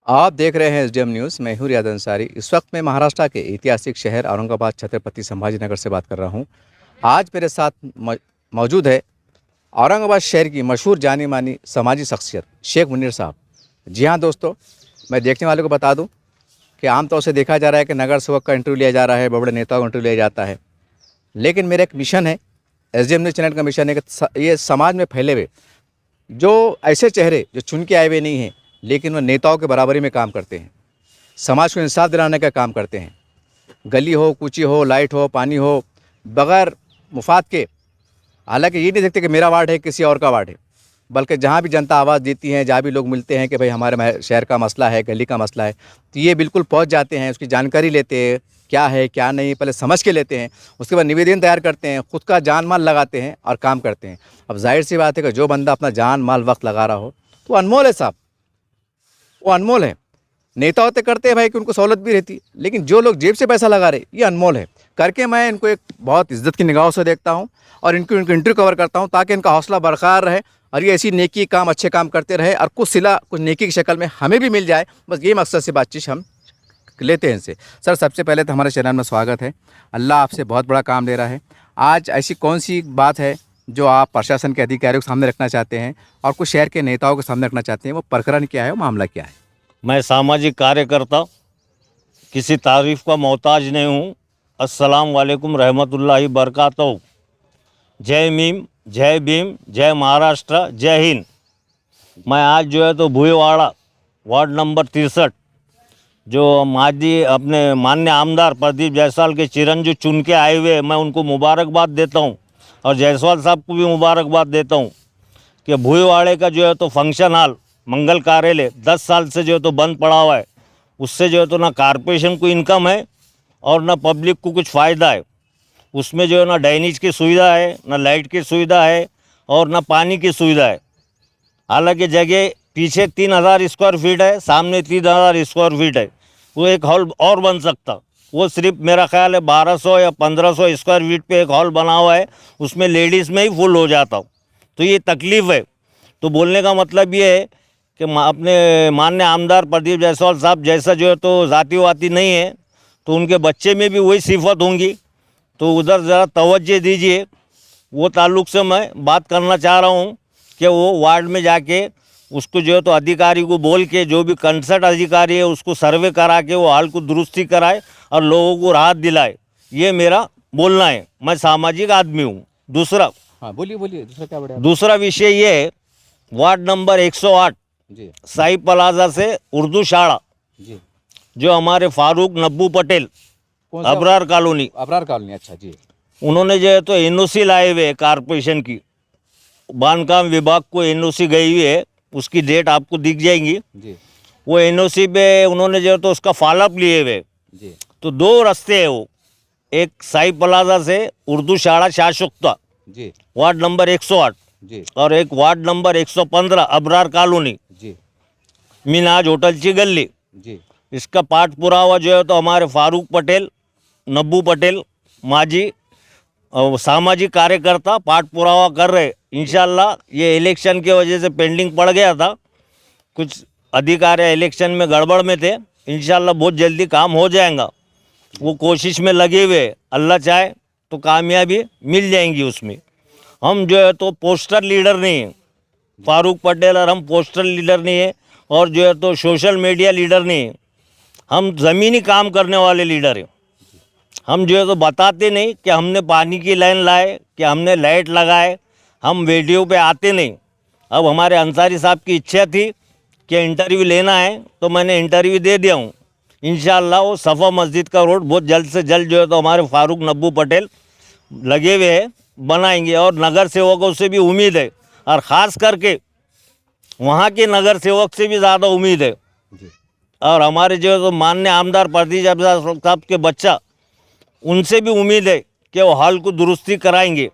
आप देख रहे हैं एसडीएम न्यूज़। मैं हूं रियाद अंसारी। इस वक्त मैं महाराष्ट्र के ऐतिहासिक शहर औरंगाबाद छत्रपति संभाजीनगर से बात कर रहा हूं। आज मेरे साथ मौजूद है औरंगाबाद शहर की मशहूर जानी मानी समाजी शख्सियत शेख मुनीर साहब। जी हाँ दोस्तों, मैं देखने वालों को बता दूं कि आमतौर से देखा जा रहा है कि नगर सेवक का इंटरव्यू लिया जा रहा है, बड़े बड़े नेताओं का इंटरव्यू लिया जाता है, लेकिन मेरा एक मिशन है, एसडीएम न्यूज़ चैनल का मिशन है कि ये समाज में फैले हुए जो ऐसे चेहरे जो चुन के आए हुए नहीं हैं लेकिन वह नेताओं के बराबरी में काम करते हैं, समाज को इंसाफ दिलाने का काम करते हैं। गली हो, कूची हो, लाइट हो, पानी हो, बगैर मुफाद के। हालांकि ये नहीं देखते कि मेरा वार्ड है किसी और का वार्ड है, बल्कि जहाँ भी जनता आवाज़ देती है, जहाँ भी लोग मिलते हैं कि भाई हमारे शहर का मसला है, गली का मसला है, तो ये बिल्कुल पहुँच जाते हैं, उसकी जानकारी लेते हैं, क्या है क्या नहीं पहले समझ के लेते हैं, उसके बाद निवेदन तैयार करते हैं, खुद का जान माल लगाते हैं और काम करते हैं। अब जाहिर सी बात है कि जो बंदा अपना जान माल वक्त लगा रहा हो तो अनमोल है साहब, वो अनमोल है। नेता होते करते हैं भाई कि उनको सहूलत भी रहती है, लेकिन जो लोग जेब से पैसा लगा रहे ये अनमोल है। करके मैं इनको एक बहुत इज्जत की निगाहों से देखता हूँ और इनको इंटरव्यू कवर करता हूँ ताकि इनका हौसला बरकरार रहे और ये ऐसी नेकी काम अच्छे काम करते रहे और कुछ सिला कुछ नेकी की शक्ल में हमें भी मिल जाए। बस ये मकसद से बातचीत हम लेते हैं इनसे। सर, सबसे पहले तो हमारे चैनल में स्वागत है। अल्लाह आपसे बहुत बड़ा काम दे रहा है। आज ऐसी कौन सी बात है जो आप प्रशासन के अधिकारियों के सामने रखना चाहते हैं और कुछ शहर के नेताओं के सामने रखना चाहते हैं? वो प्रकरण क्या है, वो मामला क्या है? मैं सामाजिक कार्यकर्ता, किसी तारीफ़ का मोहताज नहीं हूँ। अस्सलाम वालेकुम रहमतुल्लाहि बरकातहू। जय मीम, जय भीम, जय महाराष्ट्र, जय हिंद। मैं आज जो है तो भुईवाड़ा वार्ड नंबर 63 जो माजी अपने माननीय आमदार प्रदीप जायसवाल के चिरंजीव चुन के आए हुए, मैं उनको मुबारकबाद देता हूँ और जायसवाल साहब को भी मुबारकबाद देता हूँ कि भुईवाड़े का जो है तो फंक्शन हॉल मंगल कार्यालय 10 साल से जो है तो बंद पड़ा हुआ है। उससे जो है तो ना कॉरपोरेशन को इनकम है और ना पब्लिक को कुछ फ़ायदा है। उसमें जो है ना ड्रेनेज की सुविधा है, ना लाइट की सुविधा है और ना पानी की सुविधा है। हालांकि जगह पीछे 3000 स्क्वायर फीट है, सामने 3000 स्क्वायर फीट है। वो एक हॉल और बन सकता, वो सिर्फ मेरा ख्याल है 1200 या 1500 स्क्वायर फीट पे एक हॉल बना हुआ है, उसमें लेडीज़ में ही फुल हो जाता। तो ये तकलीफ़ है। तो बोलने का मतलब ये है कि अपने माननीय आमदार प्रदीप जायसवाल साहब जैसा जो है तो जातिवादी नहीं है, तो उनके बच्चे में भी वही सिफत होंगी, तो उधर ज़रा तवज्जो दीजिए। वो ताल्लुक़ से मैं बात करना चाह रहा हूँ कि वो वार्ड में जाके उसको जो है तो अधिकारी को बोल के, जो भी कंसर्ट अधिकारी है उसको सर्वे करा के वो हाल को दुरुस्ती कराए और लोगों को राहत दिलाए। ये मेरा बोलना है। मैं सामाजिक आदमी हूँ। दूसरा, हाँ बोलिए बोलिए, दूसरा क्या बढ़िया? दूसरा विषय ये है, वार्ड नंबर 108 जी साई प्लाजा से उर्दू शाला जी, जो हमारे फारूक नब्बू पटेल कौन सा? Abrar colony, Abrar colony. अच्छा जी। उन्होंने जो है तो एनओसी लाए हुए कॉरपोरेशन की, बांधकाम विभाग को एनओसी गई हुई है, उसकी डेट आपको दिख जाएंगी जी वो एनओसी पे उन्होंने जो है तो उसका फॉलोअप लिए हुए। जी तो 2 रास्ते है वो, एक साई प्लाजा से उर्दू शाला शाहशुख्ता जी वार्ड नंबर 108 जी और एक वार्ड नंबर 115 अबरार कॉलोनी जी मिनाज होटल की गली। जी इसका पाठ पुरावा जो है तो हमारे फारूक पटेल, नब्बू पटेल माजी सामाजिक कार्यकर्ता पाठ पुरावा कर रहे। इंशाल्लाह ये इलेक्शन की वजह से पेंडिंग पड़ गया था, कुछ अधिकारी इलेक्शन में गड़बड़ में थे। इंशाल्लाह बहुत जल्दी काम हो जाएगा। वो कोशिश में लगे हुए, अल्लाह चाहे तो कामयाबी मिल जाएंगी उसमें। हम जो है तो पोस्टर लीडर नहीं हैं, फारूक पटेल और हम पोस्टर लीडर नहीं है और जो है तो सोशल मीडिया लीडर नहीं है। हम ज़मीनी काम करने वाले लीडर हैं। हम जो है तो बताते नहीं कि हमने पानी की लाइन लाए, कि हमने लाइट लगाए, हम वीडियो पे आते नहीं। अब हमारे अंसारी साहब की इच्छा थी कि इंटरव्यू लेना है, तो मैंने इंटरव्यू दे दिया हूँ। इंशाल्लाह वो सफ़ा मस्जिद का रोड बहुत जल्द से जल्द जो है तो हमारे फारूक नब्बू पटेल लगे हुए हैं, बनाएंगे। और नगर सेवकों से भी उम्मीद है और ख़ास करके वहाँ के नगर सेवक से भी ज़्यादा उम्मीद है। और हमारे जो है तो माननीय आमदार प्रदीप जायसवाल साहब के बच्चा, उनसे भी उम्मीद है कि वो हाल को दुरुस्ती कराएंगे।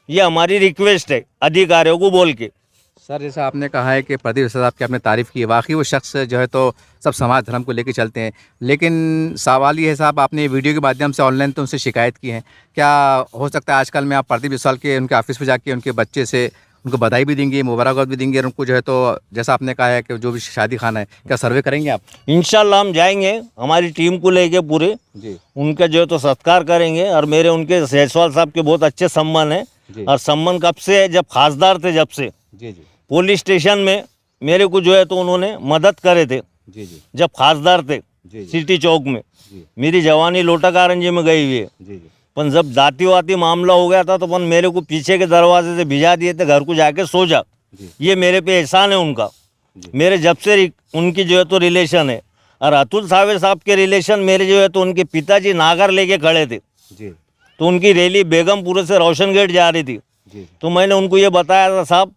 ये हमारी रिक्वेस्ट है अधिकारियों को बोल के। सर, जैसा आपने कहा है कि प्रदीप साहब की आपने तारीफ़ की, वाकई वो शख्स जो है तो सब समाज धर्म को लेकर चलते हैं, लेकिन सवाल ये है साहब, आपने वीडियो के माध्यम से ऑनलाइन तो उनसे शिकायत की है, क्या हो सकता है आजकल में आप प्रदीप जायसवाल के उनके ऑफिस में जाके उनके बच्चे से उनको बधाई भी देंगे, मुबारकबाद भी देंगे, और उनको जो है तो जैसा आपने कहा है कि जो भी शादी खाना है, क्या सर्वे करेंगे आप? इंशाल्लाह हम जाएंगे हमारी टीम को लेके पूरे, जी उनका जो है तो सत्कार करेंगे। और मेरे उनके जायसवाल साहब के बहुत अच्छे संबंध जी। हैं, और संबंध कब से है, जब खासदार थे, जब से जी जी पुलिस स्टेशन में मेरे को जो है तो उन्होंने मदद करे थे, जी जी जब खासदार थे जी सिटी चौक में। जी मेरी जवानी लोटा कारंजी में गई हुई है। जी जी पर जब जाति वाती मामला हो गया था तो अपन मेरे को पीछे के दरवाजे से भिजा दिए थे, घर को जाके सो जा। जी ये मेरे पे एहसान है उनका। जी। मेरे जब से उनकी जो है तो रिलेशन है। और अतुल सावे साहब के रिलेशन मेरे जो है तो उनके पिताजी नागर लेके खड़े थे, जी तो उनकी रैली बेगमपुर से रोशन गेट जा रही थी। जी तो मैंने उनको ये बताया था, साहब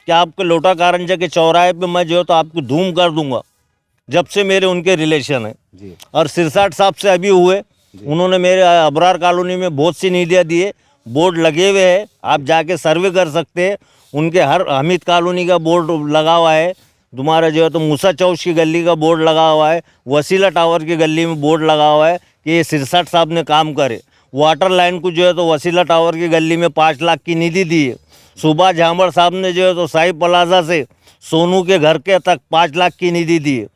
कि आपके लोटा कारंजा के चौराहे पे मैं जो है तो आपको धूम कर दूंगा। जब से मेरे उनके रिलेशन है। जी और सिरसाट साहब से अभी हुए, उन्होंने मेरे अबरार कॉलोनी में बहुत सी नीतियाँ दिए, बोर्ड लगे हुए हैं, आप जाके सर्वे कर सकते हैं। उनके हर हमीद कॉलोनी का बोर्ड लगा हुआ है, तुम्हारा जो है तो मूसा चौक की गली का बोर्ड लगा हुआ है, वसीला टावर की गली में बोर्ड लगा हुआ है कि ये सिरसाट साहब ने काम करे। वाटर लाइन को जो है तो वसीला टावर की गली में 5 लाख की निधि दी है। सुभाष झामड़ साहब ने जो है तो साई प्लाजा से सोनू के घर के तक 5 लाख की निधि दी है।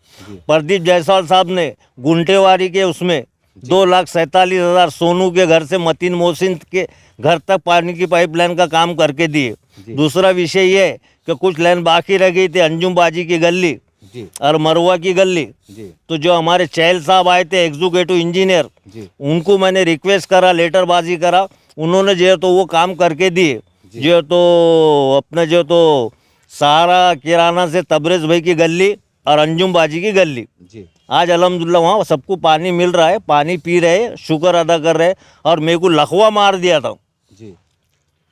प्रदीप जायसवाल साहब ने गुंटेवारी के उसमें 2,47,000 सोनू के घर से मतीन मोहसिन के घर तक पानी की पाइपलाइन का काम करके दिए। दूसरा विषय ये है कि कुछ लाइन बाकी रह गई थी, अंजुम बाजी की गली जी और मरवा की गली। जी तो जो हमारे चैल साहब आए थे एग्जीक्यूटिव इंजीनियर, जी उनको मैंने रिक्वेस्ट करा, लेटरबाजी करा, उन्होंने जो है तो वो काम करके दिए। जो है तो अपने जो तो सहारा किराना से तबरेज भाई की गली और अंजुम बाजी की गली, जी आज अल्हम्दुलिल्लाह वहाँ सबको पानी मिल रहा है, पानी पी रहे, शुक्र अदा कर रहे। और मेरे को लखवा मार दिया था, जी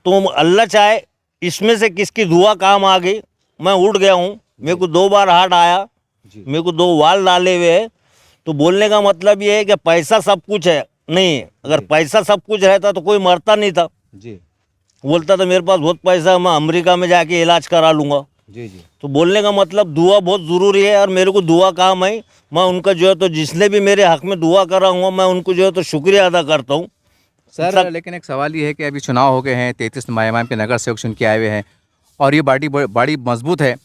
तो अल्लाह चाहे इसमें से किसकी दुआ काम आ गई, मैं उठ गया हूँ। मेरे को 2 बार हार्ट आया, जी मेरे को 2 वाल डाले हुए हैं। तो बोलने का मतलब ये है कि पैसा सब कुछ है नहीं है। अगर पैसा सब कुछ रहता तो कोई मरता नहीं था। जी बोलता था मेरे पास बहुत पैसा है, मैं अमेरिका में जाके इलाज करा लूँगा। जी जी तो बोलने का मतलब दुआ बहुत ज़रूरी है, और मेरे को दुआ काम है। मैं उनका जो है तो जिसने भी मेरे हक में दुआ करा हूँ, मैं उनको जो है तो शुक्रिया अदा करता हूँ। सर, लेकिन एक सवाल ये है कि अभी चुनाव हो गए हैं, 33 नुमाइंदों के नगर सेवक चुन के आए हुए हैं, और ये बड़ी मजबूत है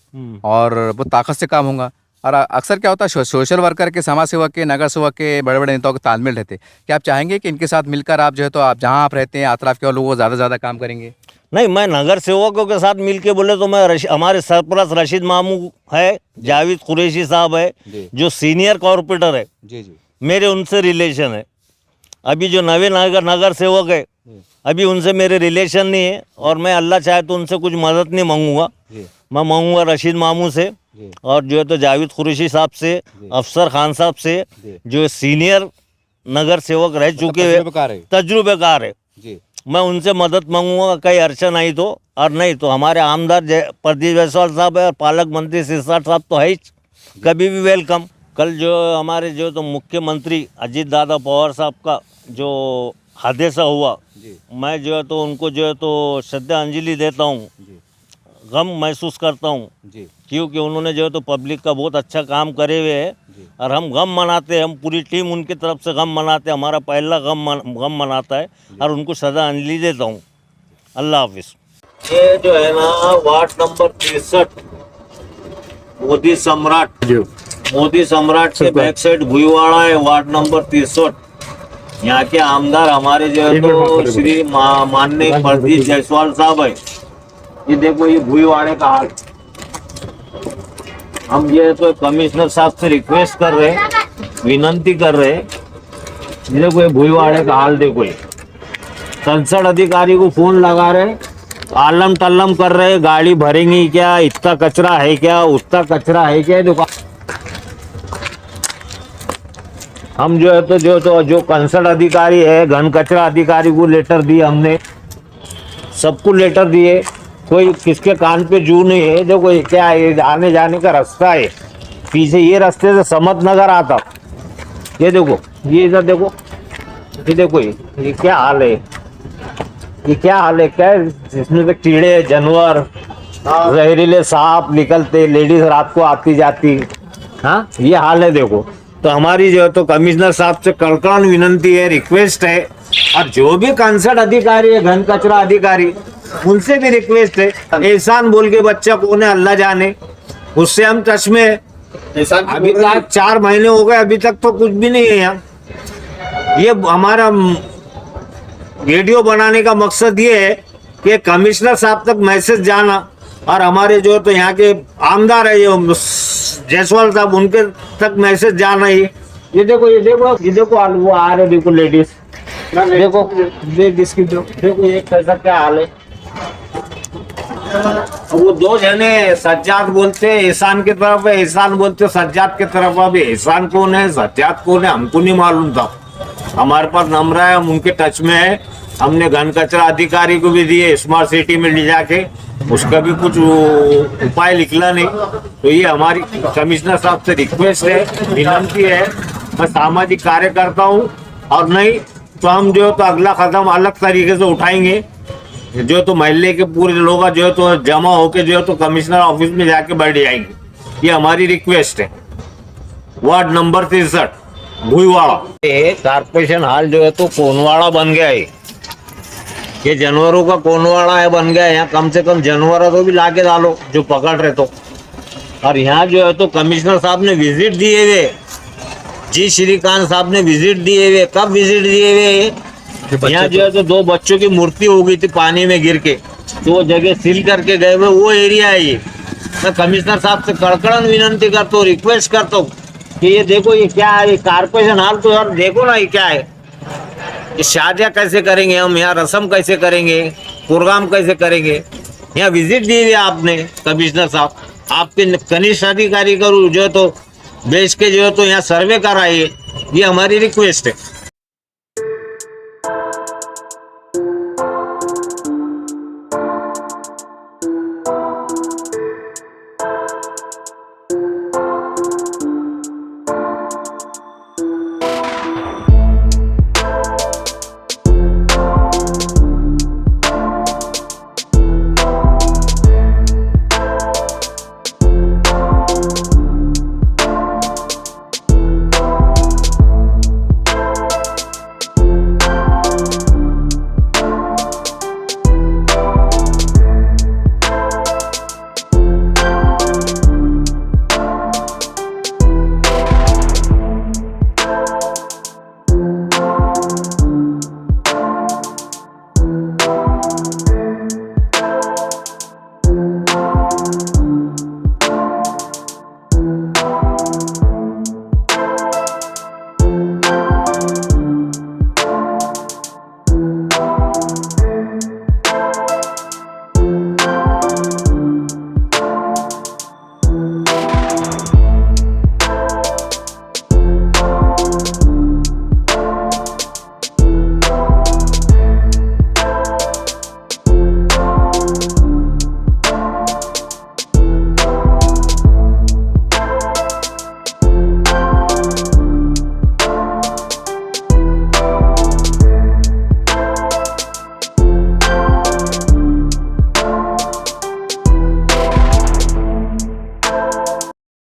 और बहुत ताकत से काम होगा। और अक्सर क्या होता है, सोशल वर्कर के, समाज सेवक के, नगर सेवक के, बड़े बड़े नेताओं के तालमेल रहते। क्या आप चाहेंगे कि इनके साथ मिलकर आप जो है तो आप जहाँ आप रहते हैं अतराफ के लोगों को ज़्यादा से ज़्यादा काम करेंगे? नहीं, मैं नगर सेवकों के साथ मिल के बोले तो मैं हमारे सरपरस्त रशीद मामू है, जावेद कुरैशी साहब है, जो सीनियर कॉर्पोरेटर है, जी जी मेरे उनसे रिलेशन है। अभी जो नवे नगर सेवक है, अभी उनसे मेरे रिलेशन नहीं है, और मैं अल्लाह चाहे तो उनसे कुछ मदद नहीं मांगूंगा। मैं मांगूंगा रशीद मामू से, और जो है तो जावेद कुरैशी साहब से, अफसर खान साहब से, जो सीनियर नगर सेवक रह चुके हैं, तजुर्बेकार है। जी मैं उनसे मदद मांगूंगा, कहीं अड़चन आई तो। और नहीं तो हमारे आमदार प्रदीप जायसवाल साहब है, और पालक मंत्री सिरसाट साहब तो है ही, कभी भी वेलकम। कल जो हमारे जो तो मुख्यमंत्री अजीत दादा पवार साहब का जो हादसा हुआ, मैं जो है तो उनको जो है तो श्रद्धांजलि देता हूँ, गम महसूस करता हूँ, क्योंकि उन्होंने जो है तो पब्लिक का बहुत अच्छा काम करे हुए है। और हम गम मनाते हैं, हम पूरी टीम उनकी तरफ से गम मनाते हैं, हमारा पहला गम मनाता है, और उनको श्रद्धांजलि देता हूँ। अल्लाह हाफिज़। ये जो है ना वार्ड नंबर 63 मोदी सम्राट के बैक साइड भुईवाड़ा है, वार्ड नंबर 63। यहाँ के आमदार हमारे जो है तो श्री माननीय प्रदीप जायसवाल साहब है। ये देखो, ये भुईवाड़े का हाल। हम ये तो कमिश्नर साहब से रिक्वेस्ट कर रहे हैं, विनंती कर रहे हैं, देखो ये भुईवाड़े का हाल देखो। ये कंसर्ट अधिकारी को फोन लगा रहे, आलम टल्लम कर रहे, गाड़ी भरेंगी क्या, इतना कचरा है क्या, उतना कचरा है क्या। देखो हम जो है तो जो कंसर्ट अधिकारी है, घन कचरा अधिकारी को लेटर दिए हमने, सबको लेटर दिए, कोई किसके कान पे जू नहीं है। देखो ये क्या है, आने जाने का रास्ता है, पीछे ये रास्ते से समत नगर आता। ये देखो, ये इधर देखो, ये देखो, ये क्या हाल है, ये क्या हाल है, क्या इसमें तो कीड़े, जानवर, जहरीले सांप निकलते, लेडीज रात को आती जाती। हाँ, ये हाल है देखो। तो हमारी जो है तो कमिश्नर साहब से कड़कड़ान विनंती है, रिक्वेस्ट है, और जो भी कंसर्ट अधिकारी है, घन कचरा अधिकारी, उनसे भी रिक्वेस्ट है, एहसान बोल के बच्चा कौन है अल्लाह जाने, उससे हम टच में है। अभी तक 4 महीने हो गए, अभी तक तो कुछ भी नहीं है यहाँ। ये हमारा वीडियो बनाने का मकसद ये है कि कमिश्नर साहब तक मैसेज जाना, और हमारे जो तो यहाँ के आमदार है ये जायसवाल साहब, उनके तक मैसेज जाना ही। ये देखो वो आ रहे, देखो लेडीज, देखो देखो ये कैसा क्या हाल है। वो 2 जने सज्जाद बोलते हैं एहसान की तरफ है, एहसान बोलते सज्जाद की तरफ। अभी एहसान कौन है सज्जाद कौन है हमको नहीं मालूम था। हमारे पास नंबर है, हम उनके टच में है। हमने घन कचरा अधिकारी को भी दिए, स्मार्ट सिटी में ले जाके, उसका भी कुछ उपाय निकला नहीं। तो ये हमारी कमिश्नर साहब से रिक्वेस्ट है, विनती है। मैं सामाजिक कार्यकर्ता हूँ, और नहीं तो हम जो तो अगला कदम अलग तरीके से उठाएंगे। जो तो महल्ले के पूरे लोग जो तो जमा होके जो तो कमिश्नर ऑफिस में जाके बैठ जाएंगे। ये हमारी रिक्वेस्ट है। वार्ड नंबर 63 भुईवाड़ा, कारपोरेशन हाल जो है तो कोनवाड़ा बन गया है। ये जानवरों का कोनवाड़ा है, बन गया है। यहाँ कम से कम जानवर तो भी लाके डालो जो पकड़ रहे तो। और यहाँ जो है तो कमिश्नर साहब ने विजिट दिए हुए, जी श्रीकांत साहब ने विजिट दिए हुए। कब विजिट दिए हुए? यहाँ जो है तो 2 बच्चों की मूर्ति हो गई थी पानी में गिर के, तो वो जगह सील करके गए हुए, वो एरिया है ये। मैं कमिश्नर साहब से कड़कड़न विनंती करता हूँ, रिक्वेस्ट करता हूँ कि ये देखो ये क्या है, ये कारपोरेशन हाल तो यार देखो ना ये क्या है। ये शादियाँ कैसे करेंगे हम, यहाँ रस्म कैसे करेंगे, प्रोग्राम कैसे करेंगे। यहाँ विजिट दी हुई आपने कमिश्नर साहब, आपके कनिष्ठ अधिकारी करूँ जो है तो बेच के जो है तो यहाँ सर्वे कराइए। ये हमारी रिक्वेस्ट है।